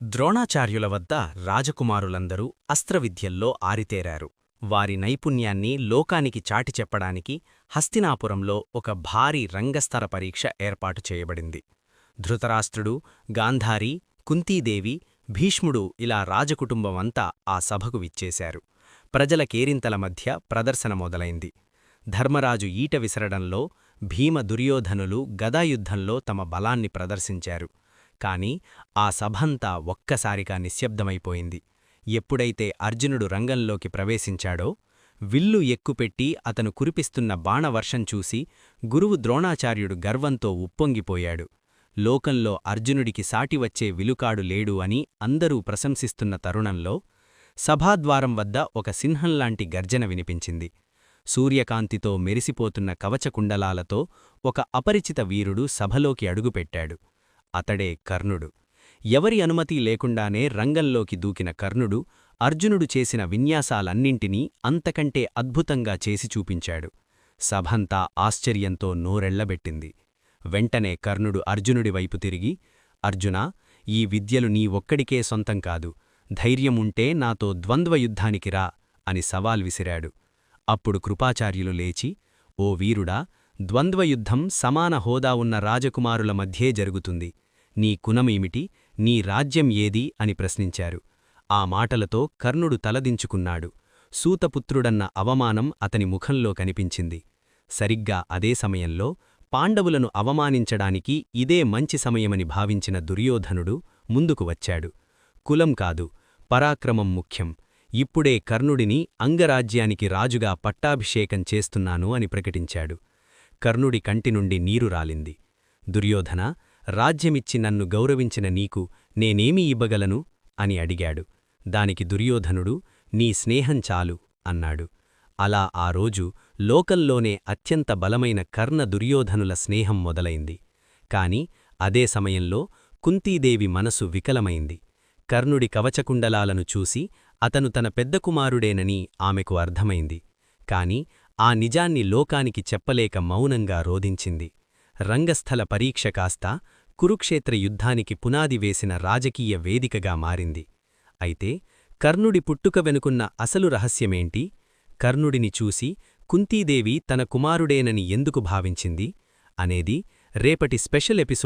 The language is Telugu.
ద్రోణాచార్యుల వద్ద రాజకుమారులందరూ అస్త్రవిద్యల్లో ఆరితేరారు. వారి నైపుణ్యాన్ని లోకానికి చాటిచెప్పడానికి హస్తినాపురంలో ఒక భారీ రంగస్థల పరీక్ష ఏర్పాటు చేయబడింది. ధృతరాష్ట్రుడు, గాంధారి, కుంతీదేవి, భీష్ముడు ఇలా రాజకుటుంబమంతా ఆ సభకు విచ్చేశారు. ప్రజల కేరింతల మధ్య ప్రదర్శన మొదలైంది. ధర్మరాజు ఈట విసరడంలో, భీమ దుర్యోధనులు గదాయుద్ధంలో తమ బలాన్ని ప్రదర్శించారు. కాని ఆ సభంతా ఒక్కసారిగా నిశ్శబ్దమైపోయింది. ఎప్పుడైతే అర్జునుడు రంగంలోకి ప్రవేశించాడో, విల్లు ఎక్కుపెట్టి అతను కురిపిస్తున్న బాణవర్షం చూసి గురువు ద్రోణాచార్యుడు గర్వంతో ఉప్పొంగిపోయాడు. లోకంలో అర్జునుడికి సాటివచ్చే విలుకాడు లేడు అని అందరూ ప్రశంసిస్తున్న తరుణంలో సభాద్వారం వద్ద ఒక సింహంలాంటి గర్జన వినిపించింది. సూర్యకాంతితో మెరిసిపోతున్న కవచకుండలాలతో ఒక అపరిచిత వీరుడు సభలోకి అడుగుపెట్టాడు. అతడే కర్ణుడు. ఎవరి అనుమతి లేకుండానే రంగంలోకి దూకిన కర్ణుడు అర్జునుడు చేసిన విన్యాసాలన్నింటినీ అంతకంటే అద్భుతంగా చేసి చూపించాడు. సభంతా ఆశ్చర్యంతో నోరెళ్లబెట్టింది. వెంటనే కర్ణుడు అర్జునుడి వైపు తిరిగి, అర్జునా, ఈ విద్యలు నీ ఒక్కడికే సొంతం కాదు. ధైర్యముంటే నాతో ద్వంద్వయుద్ధానికి రా అని సవాల్ విసిరాడు. అప్పుడు కృపాచార్యులు లేచి, ఓ వీరుడా, ద్వంద్వయుద్ధం సమాన హోదా ఉన్న రాజకుమారుల మధ్యే జరుగుతుంది. నీ కునమేమిటి, నీ రాజ్యం ఏది అని ప్రశ్నించారు. ఆ మాటలతో కర్ణుడు తలదించుకున్నాడు. సూతపుత్రుడన్న అవమానం అతని ముఖంలో కనిపించింది. సరిగ్గా అదే సమయంలో పాండవులను అవమానించడానికి ఇదే మంచి సమయమని భావించిన దుర్యోధనుడు ముందుకు వచ్చాడు. కులం కాదు, పరాక్రమం ముఖ్యం. ఇప్పుడే కర్ణుడిని అంగరాజ్యానికి రాజుగా పట్టాభిషేకం చేస్తున్నాను అని ప్రకటించాడు. కర్ణుడి కంటినుండి నీరు రాలింది. దుర్యోధనా, రాజ్యమిచ్చి నన్ను గౌరవించిన నీకు నేనేమి ఇవ్వగలను అని అడిగాడు. దానికి దుర్యోధనుడు, నీ స్నేహం చాలు అన్నాడు. అలా ఆ రోజు లోకంలోనే అత్యంత బలమైన కర్ణ దుర్యోధనుల స్నేహం మొదలైంది. కాని అదే సమయంలో కుంతీదేవి మనసు వికలమైంది. కర్ణుడి కవచకుండలాలను చూసి అతను తన పెద్ద కుమారుడేనని ఆమెకు అర్థమైంది. కాని ఆ నిజాన్ని లోకానికి చెప్పలేక మౌనంగా రోధించింది. రంగస్థల పరీక్ష కాస్తా కురుక్షేత్ర యుద్ధానికి పునాది వేసిన రాజకీయ వేదికగా మారింది. అయితే కర్ణుడి పుట్టుక వెనుకున్న అసలు రహస్యమేంటి? కర్ణుడిని చూసి కుంతీదేవి తన కుమారుడేనని ఎందుకు భావించింది అనేది రేపటి స్పెషల్ ఎపిసోడ్